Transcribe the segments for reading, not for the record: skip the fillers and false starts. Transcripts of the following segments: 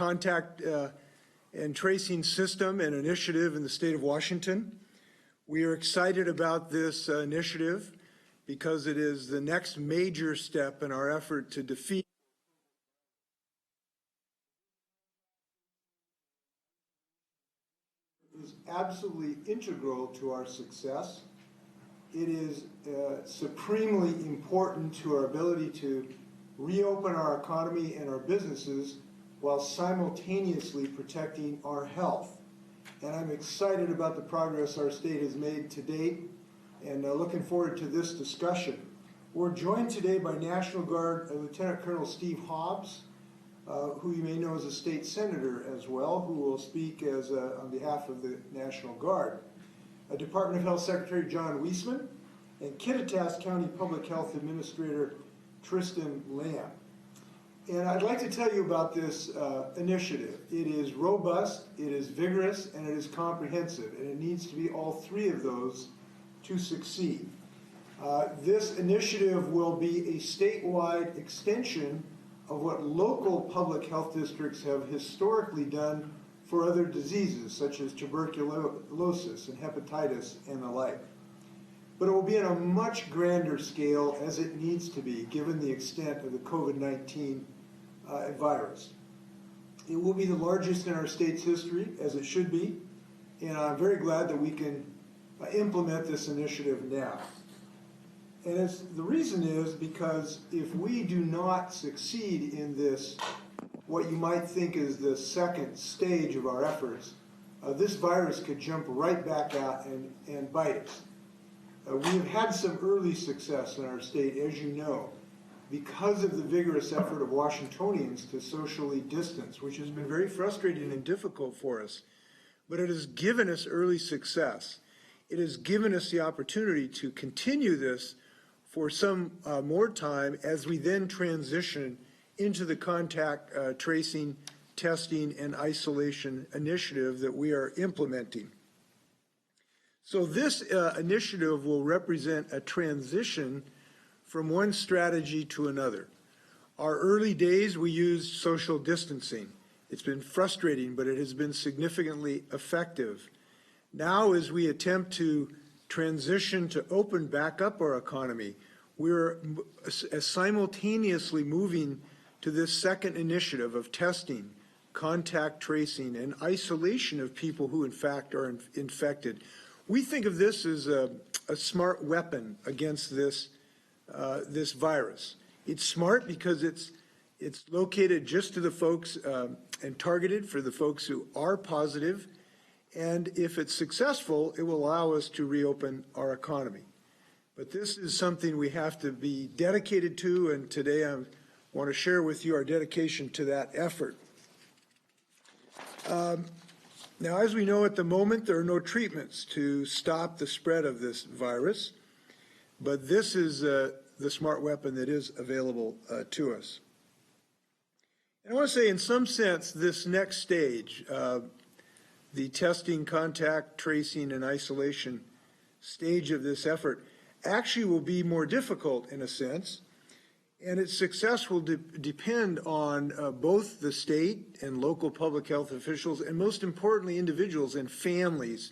contact and tracing system and initiative in the state of Washington. We are excited about this initiative because it is the next major step in our effort to defeat is absolutely integral to our success. It is supremely important to our ability to reopen our economy and our businesses while simultaneously protecting our health. And I'm excited about the progress our state has made to date and looking forward to this discussion. We're joined today by National Guard Lieutenant Colonel Steve Hobbs, who you may know as a state senator as well, who will speak as on behalf of the National Guard. Department of Health Secretary John Weisman, and Kittitas County Public Health Administrator Tristan Lamb. And I'd like to tell you about this initiative. It is robust, it is vigorous, and it is comprehensive, and it needs to be all three of those to succeed. This initiative will be a statewide extension of what local public health districts have historically done for other diseases such as tuberculosis and hepatitis and the like. But it will be on a much grander scale as it needs to be given the extent of the COVID-19 virus. It will be the largest in our state's history, as it should be, and I'm very glad that we can implement this initiative now. And the reason is because if we do not succeed in this, what you might think is the second stage of our efforts, this virus could jump right back out and bite us. We have had some early success in our state, as you know, because of the vigorous effort of Washingtonians to socially distance, which has been very frustrating and difficult for us. But it has given us early success. It has given us the opportunity to continue this for some more time as we then transition into the contact tracing, testing, and isolation initiative that we are implementing. So this initiative will represent a transition from one strategy to another. Our early days, we used social distancing. It's been frustrating, but it has been significantly effective. Now, as we attempt to transition to open back up our economy, we're simultaneously moving to this second initiative of testing, contact tracing, and isolation of people who in fact are infected. We think of this as a smart weapon against this virus. It's smart because it's located just to the folks and targeted for the folks who are positive. And if it's successful, it will allow us to reopen our economy. But this is something we have to be dedicated to, and today I want to share with you our dedication to that effort. Now, as we know at the moment, there are no treatments to stop the spread of this virus, but this is the smart weapon that is available to us. And I want to say, in some sense, this next stage, the testing, contact, tracing, and isolation stage of this effort actually will be more difficult in a sense, and its success will depend on both the state and local public health officials, and most importantly, individuals and families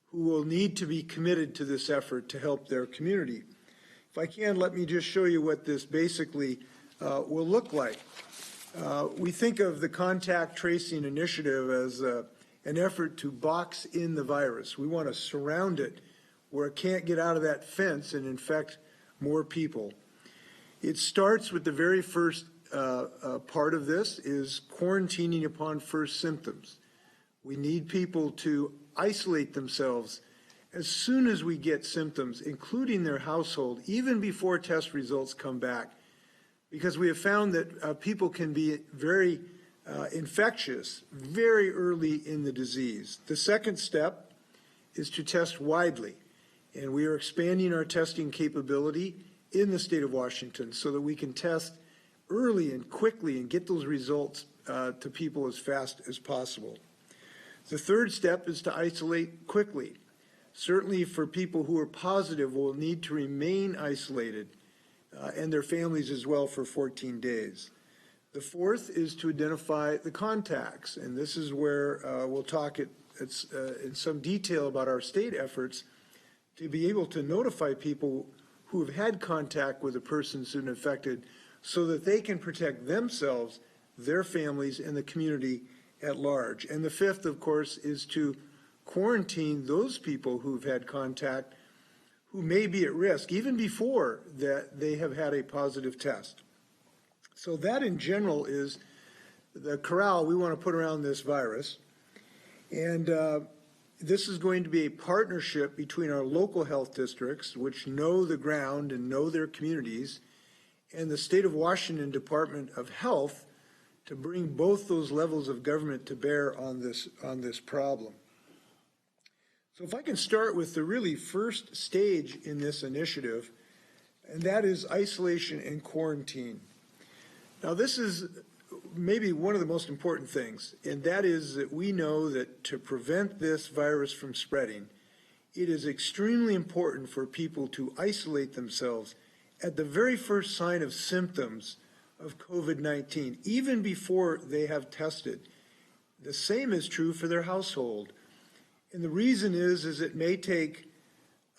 who will need to be committed to this effort to help their community. If I can, let me just show you what this basically will look like. We think of the contact tracing initiative as an effort to box in the virus. We want to surround it where it can't get out of that fence and infect more people. It starts with the very first part of this is quarantining upon first symptoms. We need people to isolate themselves as soon as we get symptoms, including their household, even before test results come back, because we have found that people can be very infectious very early in the disease. The second step is to test widely, and we are expanding our testing capability in the state of Washington so that we can test early and quickly and get those results to people as fast as possible. The third step is to isolate quickly. Certainly for people who are positive, will need to remain isolated and their families as well for 14 days. The fourth is to identify the contacts, and this is where we'll talk in some detail about our state efforts to be able to notify people who have had contact with a person who's been infected so that they can protect themselves, their families, and the community at large. And the fifth, of course, is to quarantine those people who've had contact who may be at risk, even before that they have had a positive test. So that in general is the corral we want to put around this virus. And this is going to be a partnership between our local health districts, which know the ground and know their communities, and the State of Washington Department of Health to bring both those levels of government to bear on this problem. So if I can start with the really first stage in this initiative, and that is isolation and quarantine. Now this is maybe one of the most important things, and that is that we know that to prevent this virus from spreading, it is extremely important for people to isolate themselves at the very first sign of symptoms of COVID-19, even before they have tested. The same is true for their household. And the reason is it may take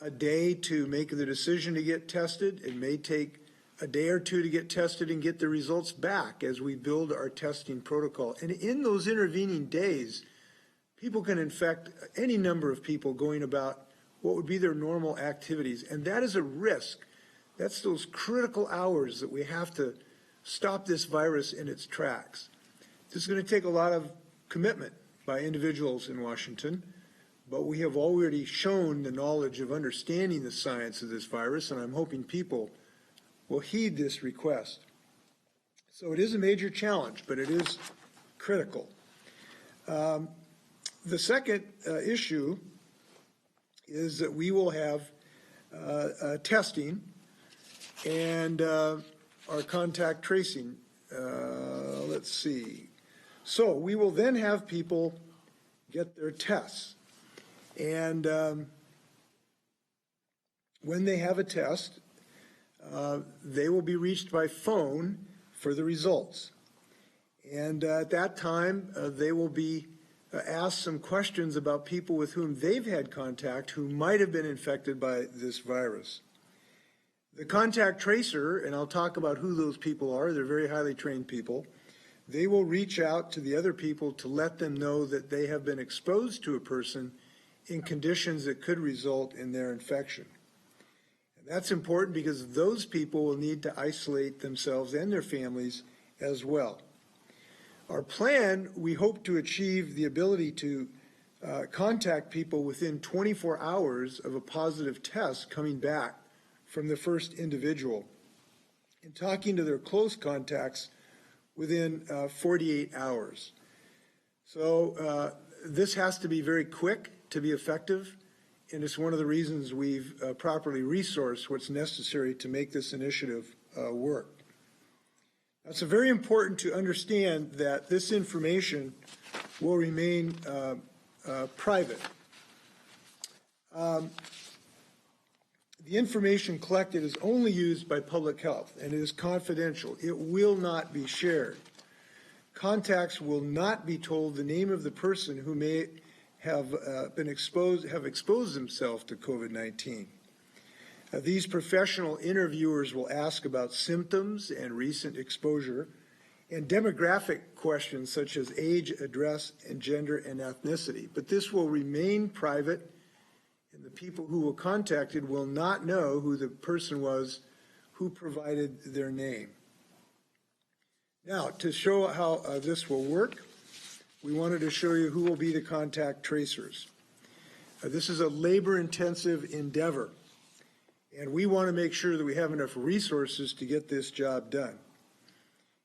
a day to make the decision to get tested. It may take a day or two to get tested and get the results back as we build our testing protocol. And in those intervening days, people can infect any number of people going about what would be their normal activities. And that is a risk. That's those critical hours that we have to stop this virus in its tracks. This is going to take a lot of commitment by individuals in Washington, but we have already shown the knowledge of understanding the science of this virus, and I'm hoping people will heed this request. So it is a major challenge, but it is critical. The second issue is that we will have testing and our contact tracing. Let's see. So we will then have people get their tests. And when they have a test, they will be reached by phone for the results. And at that time, they will be asked some questions about people with whom they've had contact who might have been infected by this virus. The contact tracer, and I'll talk about who those people are, they're very highly trained people, they will reach out to the other people to let them know that they have been exposed to a person in conditions that could result in their infection. And that's important because those people will need to isolate themselves and their families as well. Our plan, we hope to achieve the ability to contact people within 24 hours of a positive test coming back from the first individual and talking to their close contacts within 48 hours. So this has to be very quick to be effective, and it's one of the reasons we've properly resourced what's necessary to make this initiative work. It's very important to understand that this information will remain private. The information collected is only used by public health and it is confidential. It will not be shared. Contacts will not be told the name of the person who may have exposed themselves to COVID-19. These professional interviewers will ask about symptoms and recent exposure and demographic questions such as age, address, and gender and ethnicity. But this will remain private, and the people who were contacted will not know who the person was who provided their name. Now, to show how this will work, we wanted to show you who will be the contact tracers. This is a labor-intensive endeavor, and we want to make sure that we have enough resources to get this job done.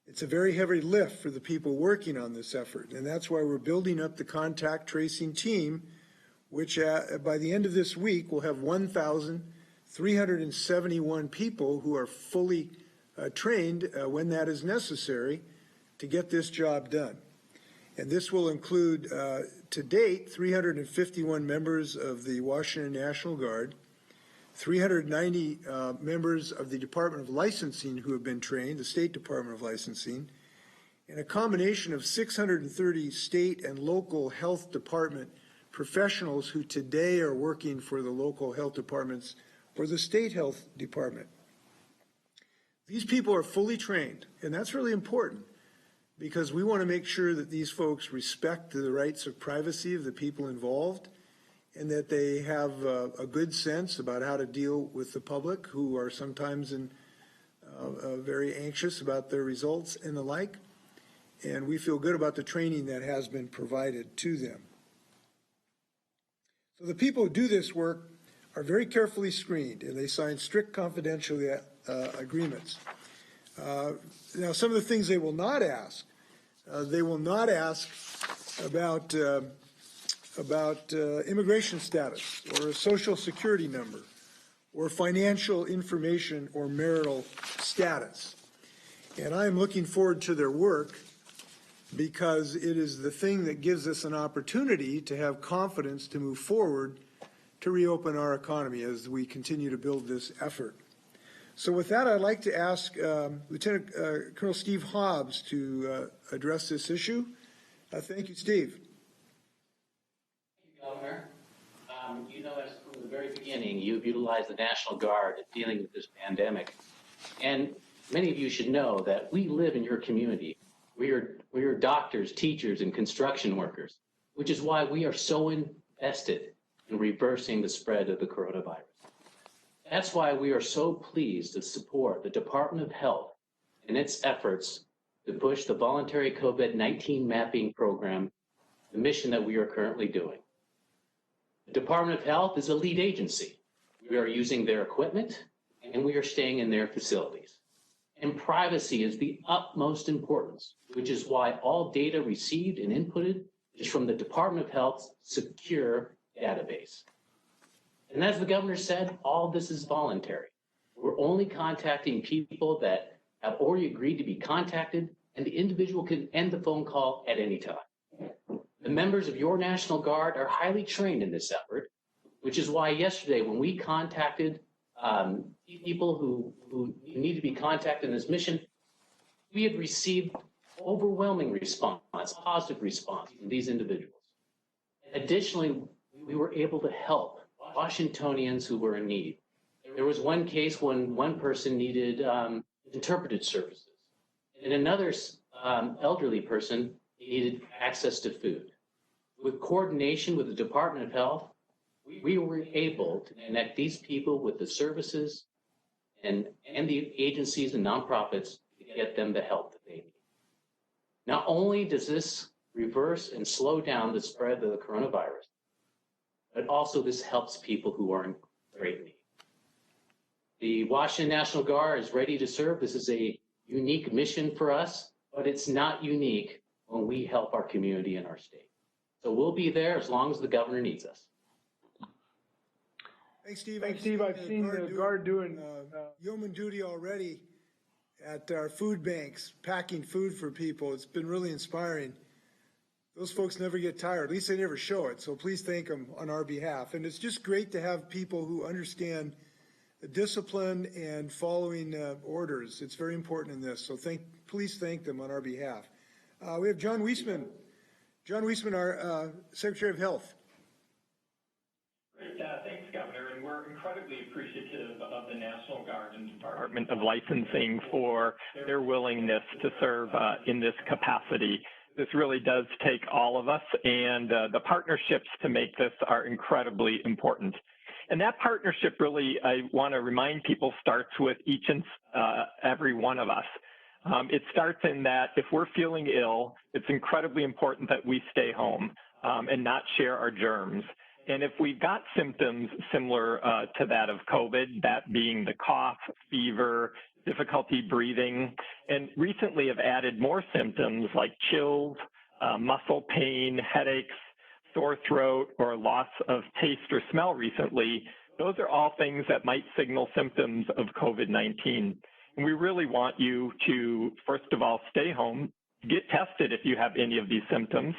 It's a very heavy lift for the people working on this effort, and that's why we're building up the contact tracing team, which by the end of this week will have 1,371 people who are fully trained when that is necessary to get this job done. And this will include, to date, 351 members of the Washington National Guard, 390 members of the Department of Licensing who have been trained, the State Department of Licensing, and a combination of 630 state and local health department professionals who today are working for the local health departments or the state health department. These people are fully trained, and that's really important because we want to make sure that these folks respect the rights of privacy of the people involved and that they have a good sense about how to deal with the public who are sometimes very anxious about their results and the like. And we feel good about the training that has been provided to them. So the people who do this work are very carefully screened, and they sign strict confidentiality agreements. Now, some of the things they will not ask about immigration status or a social security number or financial information or marital status. And I am looking forward to their work because it is the thing that gives us an opportunity to have confidence to move forward to reopen our economy as we continue to build this effort. So with that, I'd like to ask Lieutenant Colonel Steve Hobbs to address this issue. Thank you, Steve. Thank you, Governor. You know, as from the very beginning, you've utilized the National Guard in dealing with this pandemic. And many of you should know that we live in your community. We are doctors, teachers, and construction workers, which is why we are so invested in reversing the spread of the coronavirus. That's why we are so pleased to support the Department of Health in its efforts to push the voluntary COVID-19 mapping program, the mission that we are currently doing. The Department of Health is a lead agency. We are using their equipment and we are staying in their facilities. And privacy is the utmost importance, which is why all data received and inputted is from the Department of Health's secure database. And as the governor said, all this is voluntary. We're only contacting people that have already agreed to be contacted, and the individual can end the phone call at any time. The members of your National Guard are highly trained in this effort, which is why yesterday when we contacted people who need to be contacted in this mission, we had received overwhelming response, positive response from these individuals. Additionally, we were able to help Washingtonians who were in need. There was one case when one person needed interpreted services, and another elderly person needed access to food. With coordination with the Department of Health, we were able to connect these people with the services and the agencies and nonprofits to get them the help that they need. Not only does this reverse and slow down the spread of the coronavirus, but also this helps people who are in great need. The Washington National Guard is ready to serve. This is a unique mission for us, but it's not unique when we help our community and our state. So we'll be there as long as the governor needs us. Thanks, Steve. Thanks, Steve. I've seen the Guard doing yeoman duty already at our food banks, packing food for people. It's been really inspiring. Those folks never get tired. At least they never show it. So please thank them on our behalf. And it's just great to have people who understand the discipline and following orders. It's very important in this. So please thank them on our behalf. We have John Weisman. John Weisman, our Secretary of Health. Great, thanks, Governor, and we're incredibly appreciative of the National Guard and Department of Licensing for their willingness to serve in this capacity. This really does take all of us, and the partnerships to make this are incredibly important. And that partnership really, I want to remind people, starts with each and every one of us. It starts in that if we're feeling ill, it's incredibly important that we stay home and not share our germs. And if we've got symptoms similar to that of COVID, that being the cough, fever, difficulty breathing, and recently have added more symptoms like chills, muscle pain, headaches, sore throat, or loss of taste or smell recently, those are all things that might signal symptoms of COVID-19. And we really want you to, first of all, stay home, get tested if you have any of these symptoms,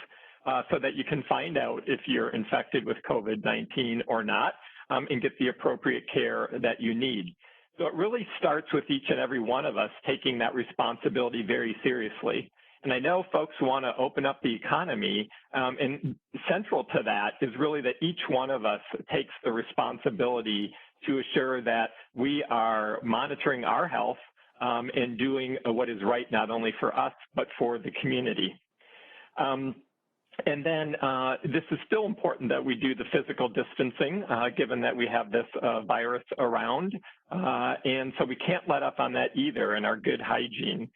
so that you can find out if you're infected with COVID-19 or not, and get the appropriate care that you need. So it really starts with each and every one of us taking that responsibility very seriously. And I know folks want to open up the economy, and central to that is really that each one of us takes the responsibility to assure that we are monitoring our health and doing what is right not only for us, but for the community. And then this is still important that we do the physical distancing, given that we have this virus around. And so we can't let up on that either in our good hygiene.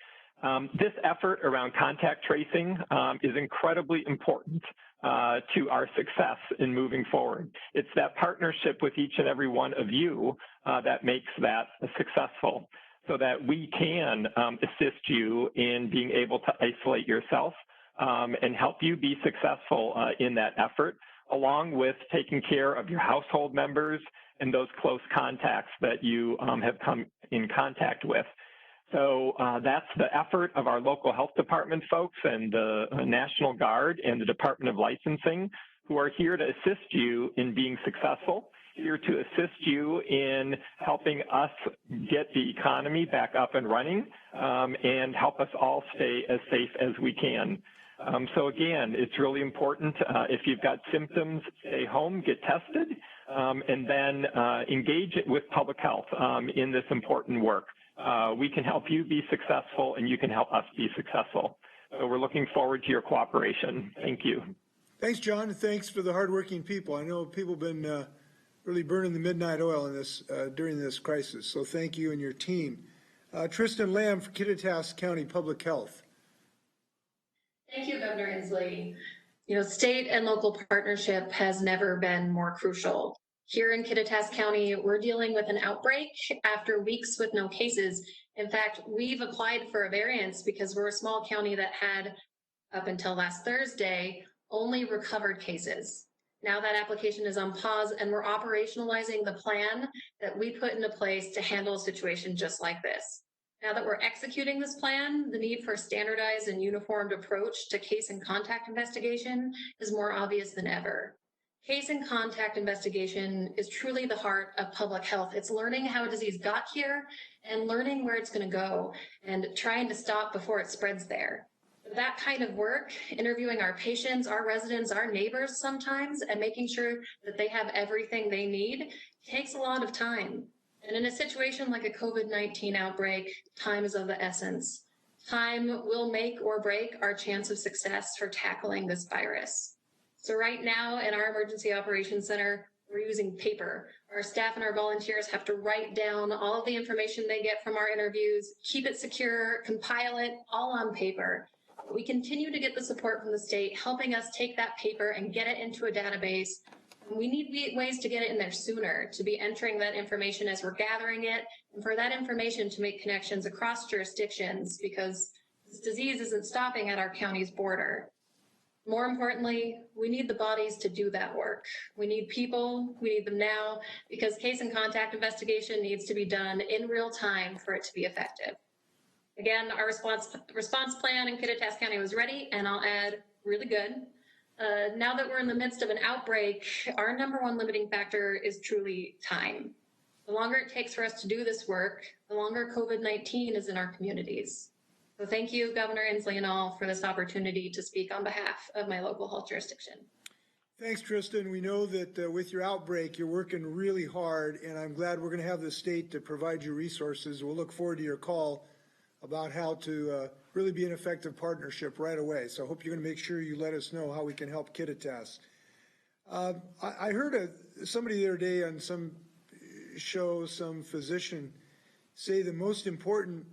This effort around contact tracing is incredibly important to our success in moving forward. It's that partnership with each and every one of you that makes that successful, so that we can assist you in being able to isolate yourself and help you be successful in that effort, along with taking care of your household members and those close contacts that you have come in contact with. So that's the effort of our local health department folks and the National Guard and the Department of Licensing, who are here to assist you in being successful, here to assist you in helping us get the economy back up and running and help us all stay as safe as we can. So again, it's really important if you've got symptoms, stay home, get tested, and then engage with public health in this important work. We can help you be successful, and you can help us be successful. So we're looking forward to your cooperation. Thank you. Thanks, John. Thanks for the hardworking people. I know people have been really burning the midnight oil in this during this crisis. So thank you and your team. Tristan Lamb for Kittitas County Public Health. Thank you, Governor Inslee. State and local partnership has never been more crucial. Here in Kittitas County, we're dealing with an outbreak after weeks with no cases. In fact, we've applied for a variance because we're a small county that had, up until last Thursday, only recovered cases. Now that application is on pause, and we're operationalizing the plan that we put into place to handle a situation just like this. Now that we're executing this plan, the need for a standardized and uniformed approach to case and contact investigation is more obvious than ever. Case and contact investigation is truly the heart of public health. It's learning how a disease got here and learning where it's going to go and trying to stop before it spreads there. That kind of work, interviewing our patients, our residents, our neighbors sometimes, and making sure that they have everything they need, takes a lot of time. And in a situation like a COVID-19 outbreak, time is of the essence. Time will make or break our chance of success for tackling this virus. So right now in our Emergency Operations Center, we're using paper. Our staff and our volunteers have to write down all of the information they get from our interviews, keep it secure, compile it, all on paper. We continue to get the support from the state, helping us take that paper and get it into a database. We need ways to get it in there sooner, to be entering that information as we're gathering it, and for that information to make connections across jurisdictions, because this disease isn't stopping at our county's border. More importantly, we need the bodies to do that work. We need people, we need them now, because case and contact investigation needs to be done in real time for it to be effective. Again, our response plan in Kittitas County was ready, and I'll add, really good. Now that we're in the midst of an outbreak, our number one limiting factor is truly time. The longer it takes for us to do this work, the longer COVID-19 is in our communities. So thank you, Governor Inslee and all, for this opportunity to speak on behalf of my local health jurisdiction. Thanks, Tristan. We know that with your outbreak, you're working really hard, and I'm glad we're going to have the state to provide you resources. We'll look forward to your call about how to really be an effective partnership right away. So I hope you're going to make sure you let us know how we can help Kittitas. I heard somebody the other day on some show, some physician, say the most important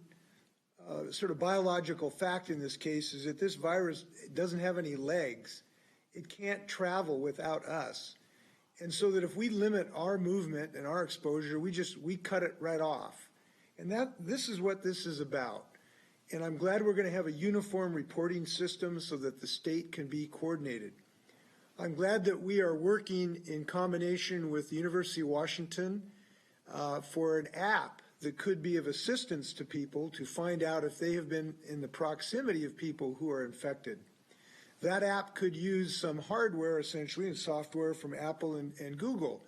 sort of biological fact in this case is that this virus doesn't have any legs. It can't travel without us. And so that if we limit our movement and our exposure, we cut it right off. And this is what this is about. And I'm glad we're going to have a uniform reporting system so that the state can be coordinated. I'm glad that we are working in combination with the University of Washington for an app that could be of assistance to people to find out if they have been in the proximity of people who are infected. That app could use some hardware, essentially, and software from Apple and Google.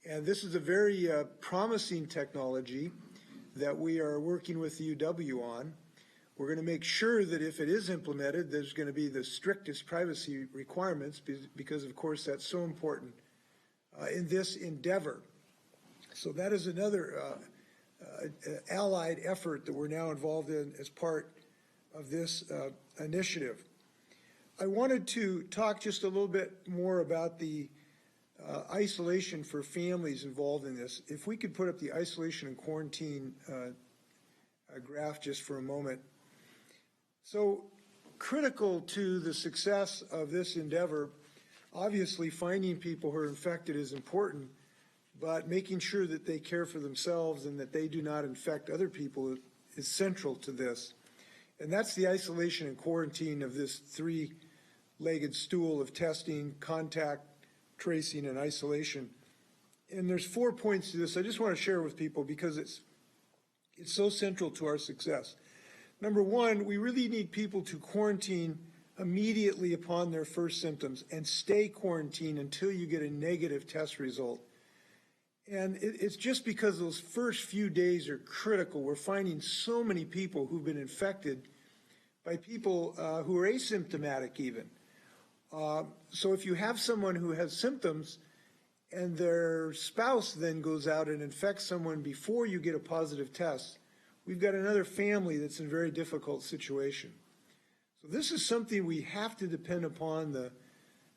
And this is a very promising technology that we are working with the UW on. We're going to make sure that if it is implemented, there's going to be the strictest privacy requirements because, of course, that's so important in this endeavor. So that is another allied effort that we're now involved in as part of this initiative. I wanted to talk just a little bit more about the isolation for families involved in this. If we could put up the isolation and quarantine graph just for a moment. So critical to the success of this endeavor, obviously finding people who are infected is important, but making sure that they care for themselves and that they do not infect other people is central to this. And that's the isolation and quarantine of this three-legged stool of testing, contact tracing, and isolation. And there's 4 points to this I just want to share with people because it's so central to our success. Number one, we really need people to quarantine immediately upon their first symptoms and stay quarantined until you get a negative test result. And it's just because those first few days are critical. We're finding so many people who've been infected by people who are asymptomatic even. So if you have someone who has symptoms and their spouse then goes out and infects someone before you get a positive test, we've got another family that's in a very difficult situation. So this is something we have to depend upon the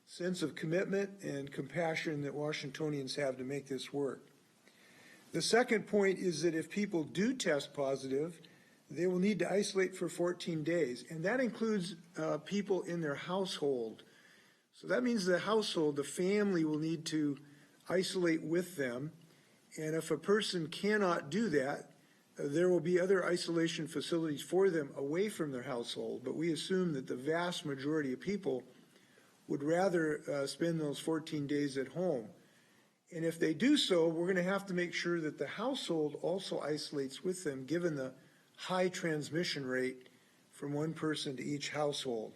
sense of commitment and compassion that Washingtonians have to make this work. The second point is that if people do test positive, they will need to isolate for 14 days, and that includes people in their household. So that means the household, the family, will need to isolate with them, and if a person cannot do that, there will be other isolation facilities for them away from their household, but we assume that the vast majority of people would rather spend those 14 days at home. And if they do so, we're going to have to make sure that the household also isolates with them, given the high transmission rate from one person to each household.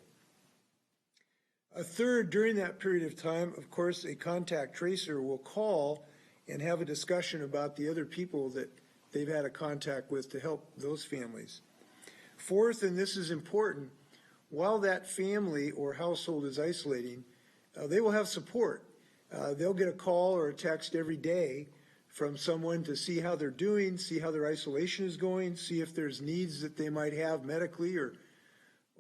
A third, during that period of time, of course, a contact tracer will call and have a discussion about the other people that they've had a contact with to help those families. Fourth, and this is important, while that family or household is isolating, they will have support. They'll get a call or a text every day from someone to see how they're doing, see how their isolation is going, see if there's needs that they might have medically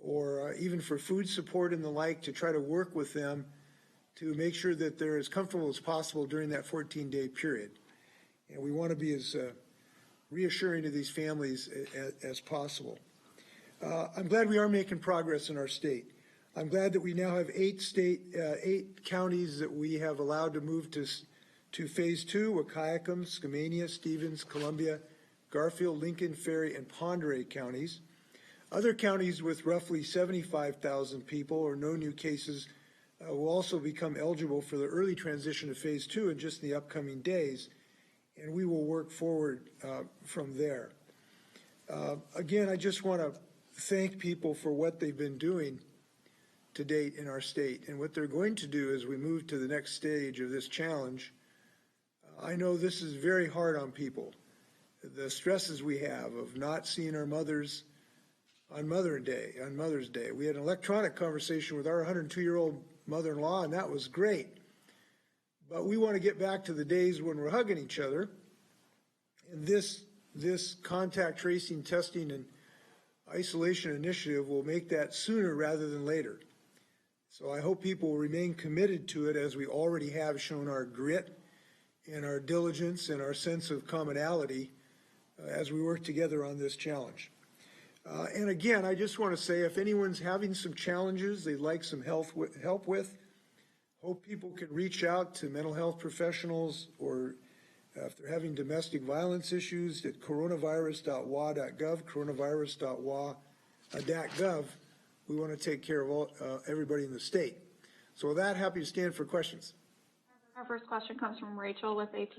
or even for food support and the like, to try to work with them to make sure that they're as comfortable as possible during that 14-day period. And we want to be as reassuring to these families as possible. I'm glad we are making progress in our state. I'm glad that we now have 8 counties that we have allowed to move to phase 2, Wahkiakum, Skamania, Stevens, Columbia, Garfield, Lincoln, Ferry, and Pend Oreille counties. Other counties with roughly 75,000 people or no new cases will also become eligible for the early transition to phase 2 in just the upcoming days, and we will work forward from there. Again, I just want to thank people for what they've been doing to date in our state and what they're going to do as we move to the next stage of this challenge. I know this is very hard on people. The stresses we have of not seeing our mothers on Mother's Day. We had an electronic conversation with our 102-year-old mother-in-law, and that was great. But we want to get back to the days when we're hugging each other. And this contact tracing, testing, and isolation initiative will make that sooner rather than later. So I hope people will remain committed to it, as we already have shown our grit and our diligence and our sense of commonality as we work together on this challenge. And again, I just want to say, if anyone's having some challenges they'd like some help with, hope people can reach out to mental health professionals, or if they're having domestic violence issues, at coronavirus.wa.gov, coronavirus.wa.gov. We want to take care of everybody in the state. So with that, happy to stand for questions. Our first question comes from Rachel with AT.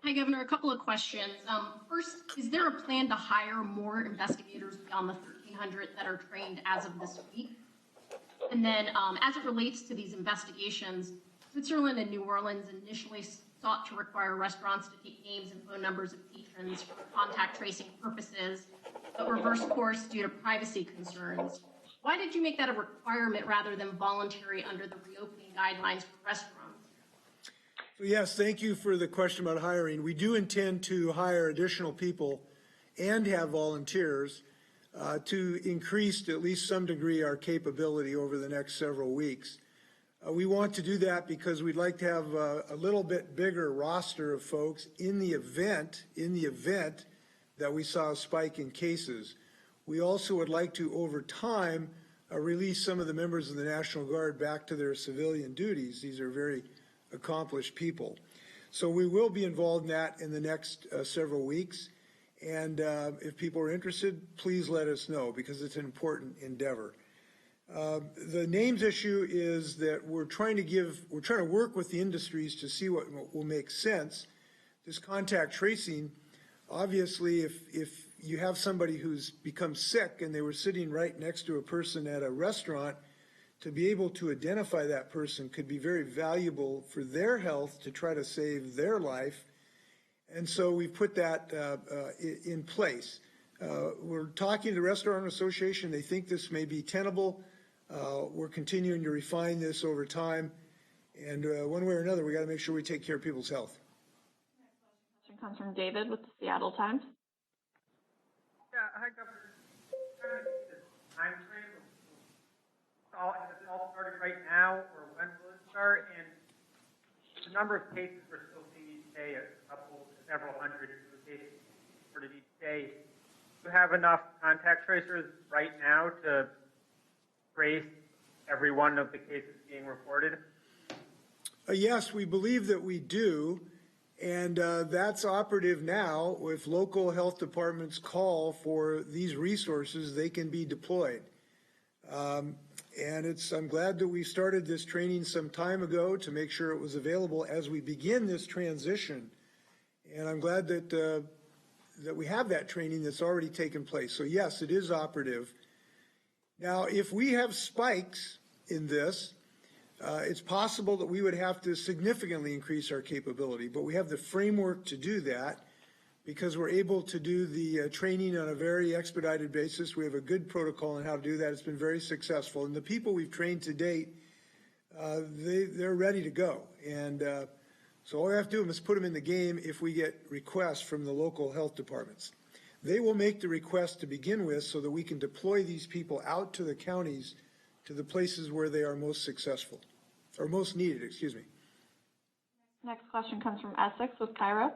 Hi, Governor. A couple of questions. First, is there a plan to hire more investigators beyond the 1,300 that are trained as of this week? And then as it relates to these investigations, Switzerland and New Orleans initially sought to require restaurants to take names and phone numbers of patrons for contact tracing purposes. but reversed course due to privacy concerns. Why did you make that a requirement rather than voluntary under the reopening guidelines for restaurants? So yes, thank you for the question about hiring. We do intend to hire additional people and have volunteers to increase to at least some degree our capability over the next several weeks. We want to do that because we'd like to have a little bit bigger roster of folks in the event that we saw a spike in cases. We also would like to, over time, release some of the members of the National Guard back to their civilian duties. These are very accomplished people. So we will be involved in that in the next several weeks. And if people are interested, please let us know because it's an important endeavor. The names issue is that we're trying to work with the industries to see what will make sense. This contact tracing, obviously, if you have somebody who's become sick and they were sitting right next to a person at a restaurant, to be able to identify that person could be very valuable for their health to try to save their life. And so we've put that in place. We're talking to the Restaurant Association. They think this may be tenable. We're continuing to refine this over time. And one way or another, we got to make sure we take care of people's health. Next question comes from David with the Seattle Times. Yeah, hi, Governor. Time frame. Has it all started right now, or when will it start? And the number of cases we're still seeing each day, several hundred cases reported each day. Do you have enough contact tracers right now to trace every one of the cases being reported? Yes, we believe that we do. And that's operative now. If local health departments call for these resources, they can be deployed. And I'm glad that we started this training some time ago to make sure it was available as we begin this transition. And I'm glad that that we have that training that's already taken place. So yes, it is operative. Now, if we have spikes in this, it's possible that we would have to significantly increase our capability, but we have the framework to do that because we're able to do the training on a very expedited basis. We have a good protocol on how to do that. It's been very successful. And the people we've trained to date, they're ready to go. And so all we have to do is put them in the game if we get requests from the local health departments. They will make the request to begin with so that we can deploy these people out to the counties, to the places where they are most successful, or most needed, excuse me. Next question comes from Essex with Cairo.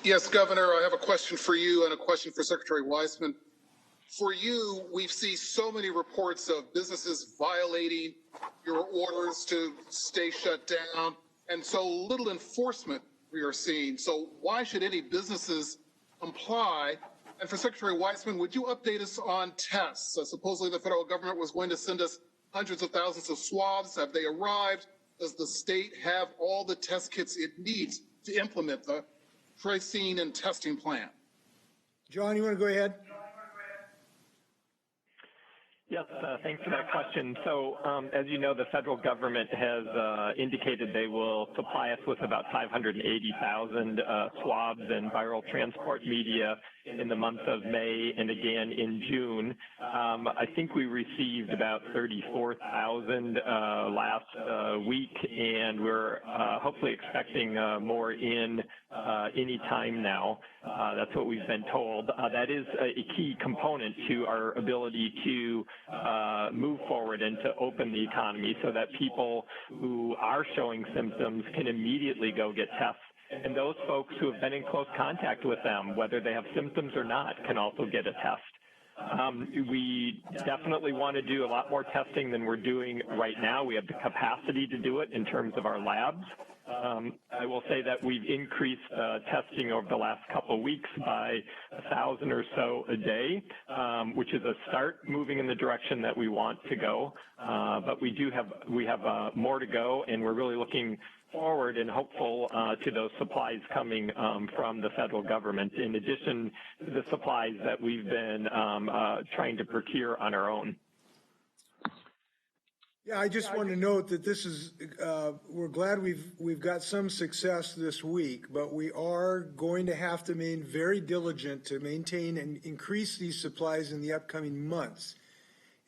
Yes, Governor, I have a question for you and a question for Secretary Weissman. For you, we've seen so many reports of businesses violating your orders to stay shut down, and so little enforcement we are seeing. So why should any businesses comply? And for Secretary Weissman, would you update us on tests? Supposedly the federal government was going to send us hundreds of thousands of swabs. Have they arrived? Does the state have all the test kits it needs to implement the tracing and testing plan? John, you want to go ahead? Yes, thanks for that question. So, as you know, the federal government has indicated they will supply us with about 580,000 swabs and viral transport media in the month of May and again in June. I think we received about 34,000 last week, and we're hopefully expecting more in any time now. That's what we've been told. That is a key component to our ability to move forward and to open the economy so that people who are showing symptoms can immediately go get tests. And those folks who have been in close contact with them, whether they have symptoms or not, can also get a test. We definitely want to do a lot more testing than we're doing right now. We have the capacity to do it in terms of our labs. I will say that we've increased testing over the last couple of weeks by 1,000 or so a day, which is a start moving in the direction that we want to go. But we have more to go, and we're really looking forward and hopeful to those supplies coming from the federal government, in addition to the supplies that we've been trying to procure on our own. Yeah, I just want to note that this is, we're glad we've got some success this week, but we are going to have to remain very diligent to maintain and increase these supplies in the upcoming months.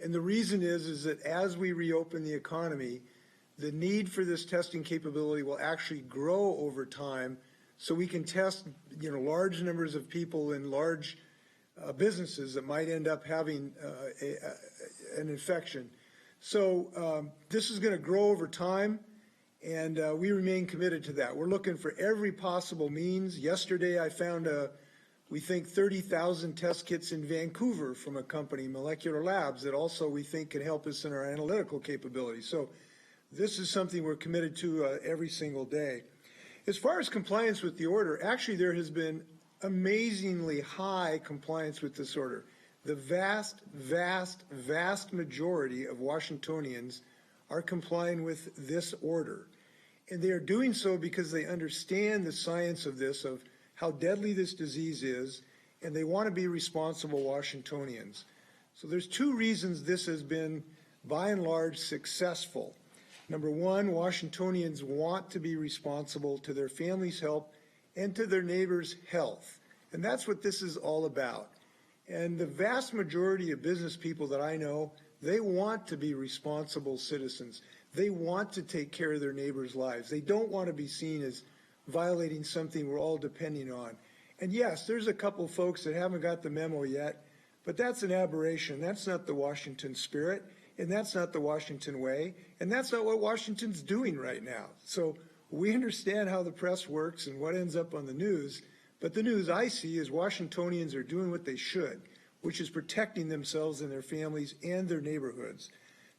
And the reason is that as we reopen the economy, the need for this testing capability will actually grow over time, so we can test, large numbers of people in large businesses that might end up having an infection. So this is going to grow over time, and we remain committed to that. We're looking for every possible means. Yesterday I found we think 30,000 test kits in Vancouver from a company, Molecular Labs, that also we think can help us in our analytical capabilities. So this is something we're committed to every single day. As far as compliance with the order, actually there has been amazingly high compliance with this order. The vast, vast, vast majority of Washingtonians are complying with this order. And they are doing so because they understand the science of this, of how deadly this disease is, and they want to be responsible Washingtonians. So there's two reasons this has been, by and large, successful. Number one, Washingtonians want to be responsible to their family's health and to their neighbors' health. And that's what this is all about. And the vast majority of business people that I know, they want to be responsible citizens. They want to take care of their neighbors' lives. They don't want to be seen as violating something we're all depending on. And yes, there's a couple folks that haven't got the memo yet, but that's an aberration. That's not the Washington spirit, and that's not the Washington way, and that's not what Washington's doing right now. So we understand how the press works and what ends up on the news, but the news I see is Washingtonians are doing what they should, which is protecting themselves and their families and their neighborhoods.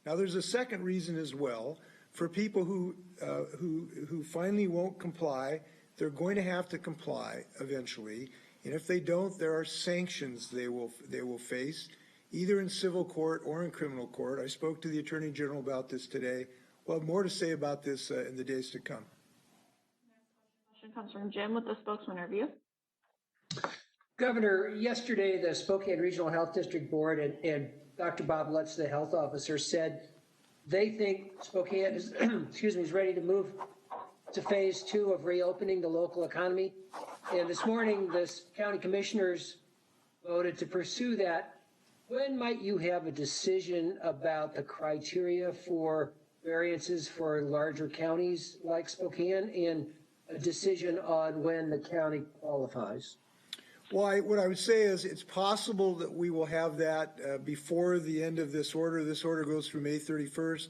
Now, there's a second reason as well. For people who finally won't comply, they're going to have to comply eventually. And if they don't, there are sanctions they will face, either in civil court or in criminal court. I spoke to the Attorney General about this today. We'll have more to say about this in the days to come. Next question comes from Jim with the spokesman review. Governor, yesterday the Spokane Regional Health District Board and Dr. Bob Lutz, the health officer, said they think Spokane is, is ready to move to phase 2 of reopening the local economy. And this morning, the county commissioners voted to pursue that. When might you have a decision about the criteria for variances for larger counties like Spokane and a decision on when the county qualifies? Well, what I would say is it's possible that we will have that before the end of this order. This order goes through May 31st.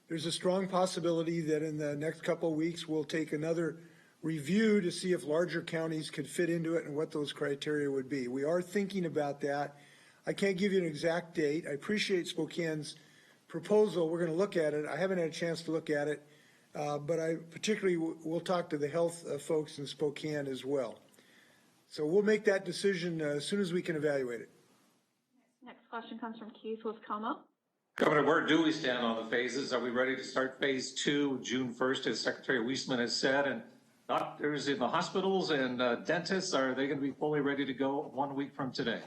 There's a strong possibility that in the next couple of weeks we'll take another review to see if larger counties could fit into it and what those criteria would be. We are thinking about that. I can't give you an exact date. I appreciate Spokane's proposal. We're going to look at it. I haven't had a chance to look at it, but I particularly will talk to the health folks in Spokane as well. So we'll make that decision as soon as we can evaluate it. Next question comes from Keith with Como. Governor, where do we stand on the phases? Are we ready to start phase 2 June 1st, as Secretary Weissman has said? And doctors in the hospitals and dentists, are they going to be fully ready to go 1 week from today?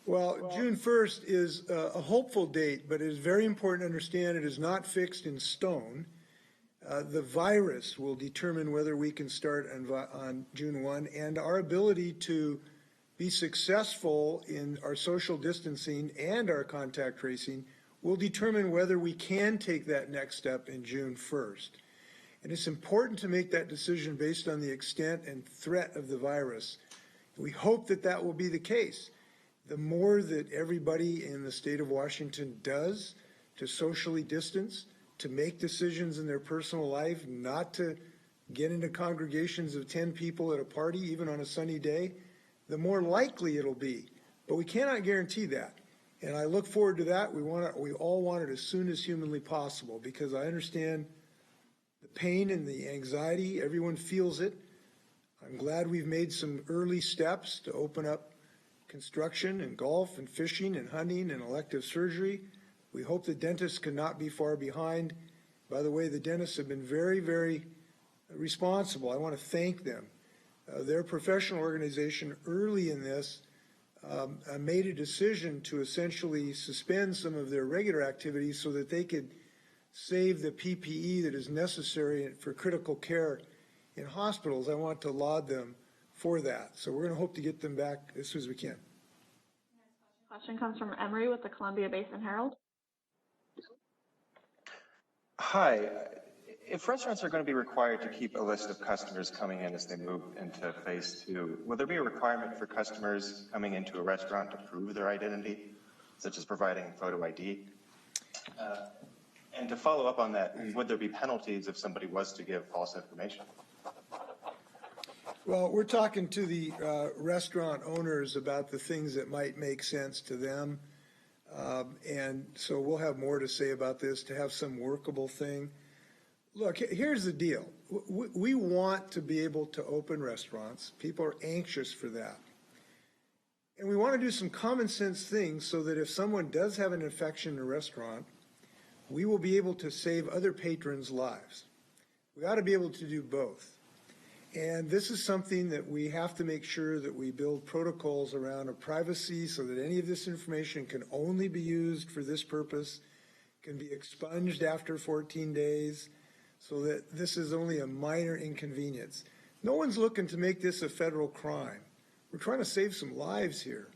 Well, June 1st is a hopeful date, but it is very important to understand it is not fixed in stone. The virus will determine whether we can start on June 1, and our ability to be successful in our social distancing and our contact tracing will determine whether we can take that next step in June 1st. And it's important to make that decision based on the extent and threat of the virus. We hope that that will be the case. The more that everybody in the state of Washington does to socially distance, to make decisions in their personal life, not to get into congregations of 10 people at a party, even on a sunny day, the more likely it'll be. But we cannot guarantee that. And I look forward to that. We all want it as soon as humanly possible, because I understand the pain and the anxiety. Everyone feels it. I'm glad we've made some early steps to open up construction and golf and fishing and hunting and elective surgery. We hope the dentists cannot be far behind. By the way, the dentists have been very, very responsible. I want to thank them. Their professional organization early in this made a decision to essentially suspend some of their regular activities so that they could save the PPE that is necessary for critical care in hospitals. I want to laud them for that. So we're going to hope to get them back as soon as we can. Question comes from Emery with the Columbia Basin Herald. Hi. If restaurants are going to be required to keep a list of customers coming in as they move into phase 2, will there be a requirement for customers coming into a restaurant to prove their identity, such as providing photo ID? And to follow up on that, would there be penalties if somebody was to give false information? Well, we're talking to the restaurant owners about the things that might make sense to them. And so we'll have more to say about this, to have some workable thing. Look, here's the deal. We want to be able to open restaurants. People are anxious for that. And we want to do some common sense things so that if someone does have an infection in a restaurant, we will be able to save other patrons' lives. We ought to be able to do both. And this is something that we have to make sure that we build protocols around of privacy so that any of this information can only be used for this purpose, can be expunged after 14 days, so that this is only a minor inconvenience. No one's looking to make this a federal crime. We're trying to save some lives here.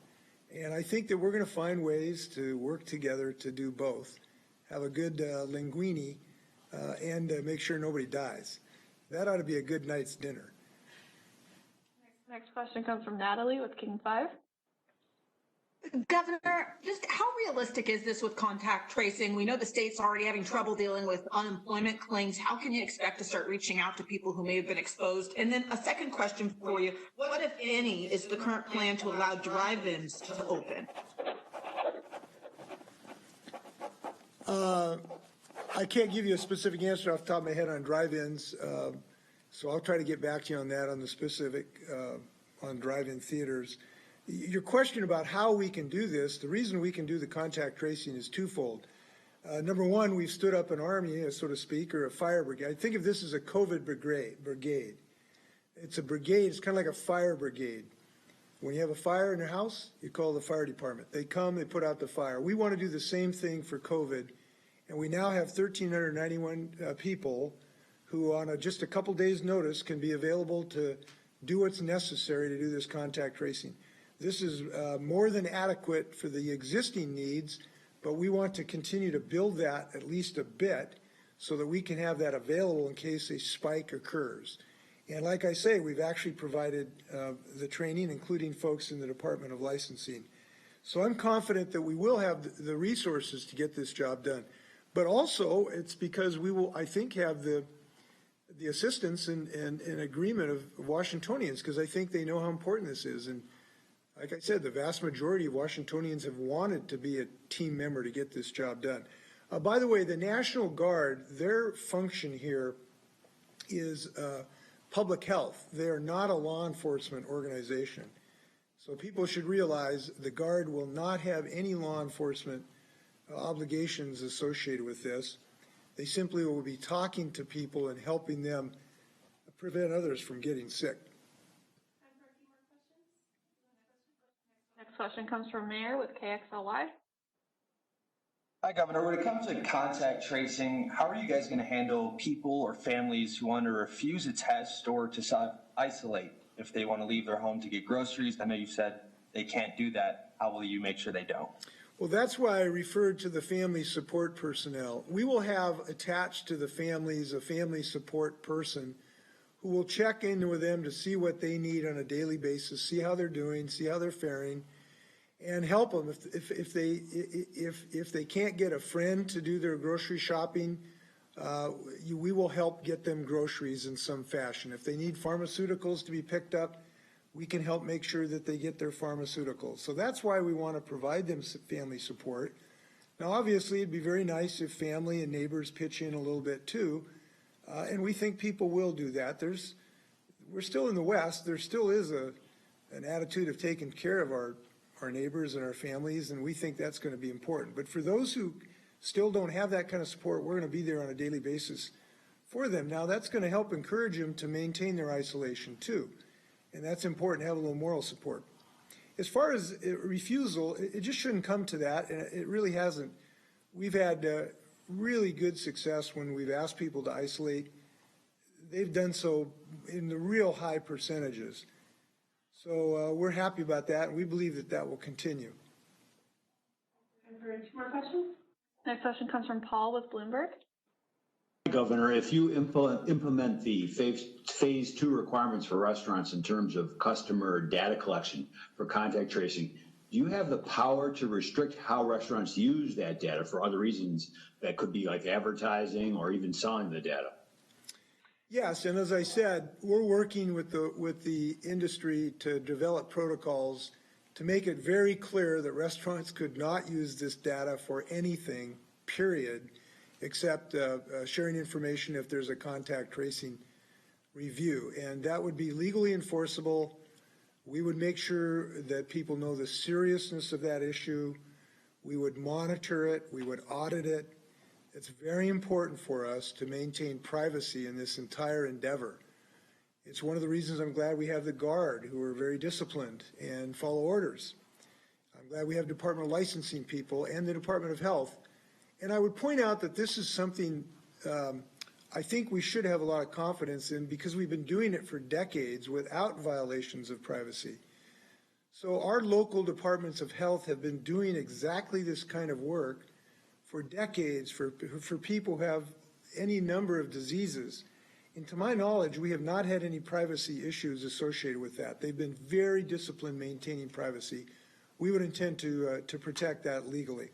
And I think that we're going to find ways to work together to do both. Have a good linguine and make sure nobody dies. That ought to be a good night's dinner. Next question comes from Natalie with King 5. Governor, just how realistic is this with contact tracing? We know the state's already having trouble dealing with unemployment claims. How can you expect to start reaching out to people who may have been exposed? And then a second question for you. What, if any, is the current plan to allow drive-ins to open? I can't give you a specific answer off the top of my head on drive-ins, so I'll try to get back to you on that, on the specific on drive-in theaters. Your question about how we can do this, the reason we can do the contact tracing is twofold. Number one, we've stood up an army, so to speak, or a fire brigade. Think of this as a COVID brigade. It's a brigade, it's kind of like a fire brigade. When you have a fire in your house, you call the fire department. They come, they put out the fire. We want to do the same thing for COVID, and we now have 1,391 people who on just a couple days' notice can be available to do what's necessary to do this contact tracing. This is more than adequate for the existing needs, but we want to continue to build that at least a bit so that we can have that available in case a spike occurs. And like I say, we've actually provided the training, including folks in the Department of Licensing. So I'm confident that we will have the resources to get this job done. But also, it's because we will, I think, have the assistance and agreement of Washingtonians, because I think they know how important this is. And like I said, the vast majority of Washingtonians have wanted to be a team member to get this job done. By the way, the National Guard, their function here is public health. They are not a law enforcement organization. So people should realize the Guard will not have any law enforcement obligations associated with this. They simply will be talking to people and helping them prevent others from getting sick. Next question comes from Mayor with KXLY. Hi, Governor. When it comes to contact tracing, how are you guys going to handle people or families who want to refuse a test or to self-isolate if they want to leave their home to get groceries? I know you said they can't do that. How will you make sure they don't? Well, that's why I referred to the family support personnel. We will have attached to the families a family support person who will check in with them to see what they need on a daily basis, see how they're doing, see how they're faring, and help them. If they can't get a friend to do their grocery shopping, we will help get them groceries in some fashion. If they need pharmaceuticals to be picked up, we can help make sure that they get their pharmaceuticals. So that's why we want to provide them family support. Now, obviously, it'd be very nice if family and neighbors pitch in a little bit too, and we think people will do that. We're still in the West. There still is an attitude of taking care of our neighbors and our families, and we think that's going to be important. But for those who still don't have that kind of support, we're going to be there on a daily basis for them. Now, that's going to help encourage them to maintain their isolation too. And that's important to have a little moral support. As far as refusal, it just shouldn't come to that, and it really hasn't. We've had really good success when we've asked people to isolate. They've done so in the real high percentages. So we're happy about that, and we believe that that will continue. Time for 2 more questions. Next question comes from Paul with Bloomberg. Governor, if you implement the phase 2 requirements for restaurants in terms of customer data collection for contact tracing, do you have the power to restrict how restaurants use that data for other reasons that could be like advertising or even selling the data? Yes, and as I said, we're working with the industry to develop protocols to make it very clear that restaurants could not use this data for anything, period, except sharing information if there's a contact tracing review. And that would be legally enforceable. We would make sure that people know the seriousness of that issue. We would monitor it. We would audit it. It's very important for us to maintain privacy in this entire endeavor. It's one of the reasons I'm glad we have the Guard, who are very disciplined and follow orders. I'm glad we have Department of Licensing people and the Department of Health. And I would point out that this is something I think we should have a lot of confidence in because we've been doing it for decades without violations of privacy. So our local departments of health have been doing exactly this kind of work for decades for people who have any number of diseases. And to my knowledge, we have not had any privacy issues associated with that. They've been very disciplined maintaining privacy. We would intend to protect that legally.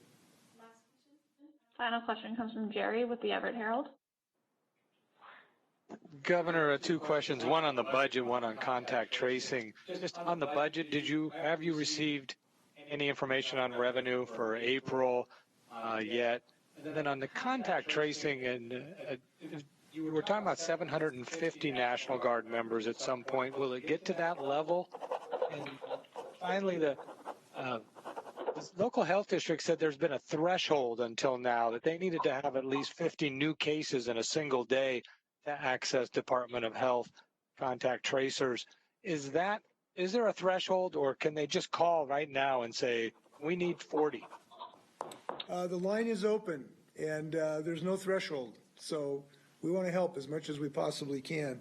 Final question comes from Jerry with the Everett Herald. Governor, 2 questions, one on the budget, one on contact tracing. Just on the budget, have you received any information on revenue for April yet? And then on the contact tracing, and you were talking about 750 National Guard members at some point. Will it get to that level? And finally, the local health district said there's been a threshold until now that they needed to have at least 50 new cases in a single day to access Department of Health contact tracers. Is there a threshold, or can they just call right now and say, we need 40? The line is open, and there's no threshold. So we want to help as much as we possibly can.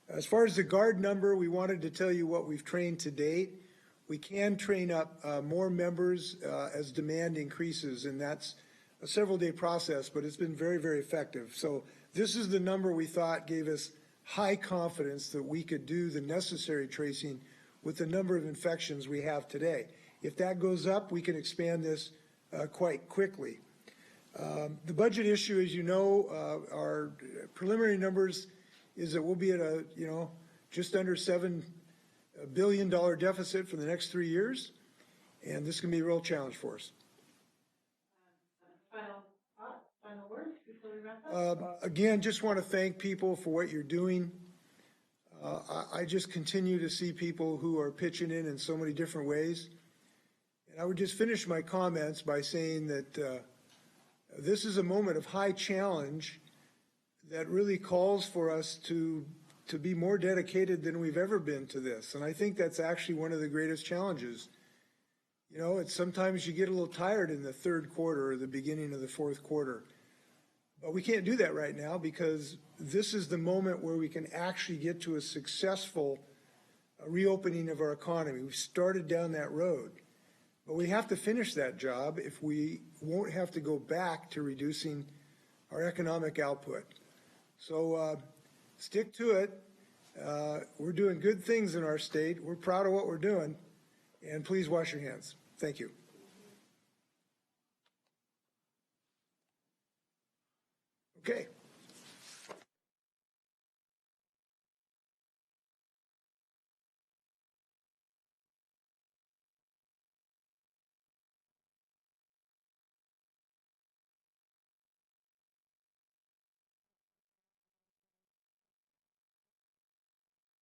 As far as the Guard number, we wanted to tell you what we've trained to date. We can train up more members as demand increases, and that's a several-day process, but it's been very, very effective. So this is the number we thought gave us high confidence that we could do the necessary tracing with the number of infections we have today. If that goes up, we can expand this quite quickly. The budget issue, as you know, our preliminary numbers is that we'll be at a, just under $7 billion deficit for the next 3 years, and this can be a real challenge for us. Final words before we wrap up? Again, just want to thank people for what you're doing. I just continue to see people who are pitching in so many different ways. And I would just finish my comments by saying that this is a moment of high challenge that really calls for us to be more dedicated than we've ever been to this. And I think that's actually one of the greatest challenges. It's sometimes you get a little tired in the third quarter or the beginning of the fourth quarter. But we can't do that right now because this is the moment where we can actually get to a successful reopening of our economy. We've started down that road. But we have to finish that job if we won't have to go back to reducing our economic output. So stick to it. We're doing good things in our state. We're proud of what we're doing. And please wash your hands. Thank you. Okay.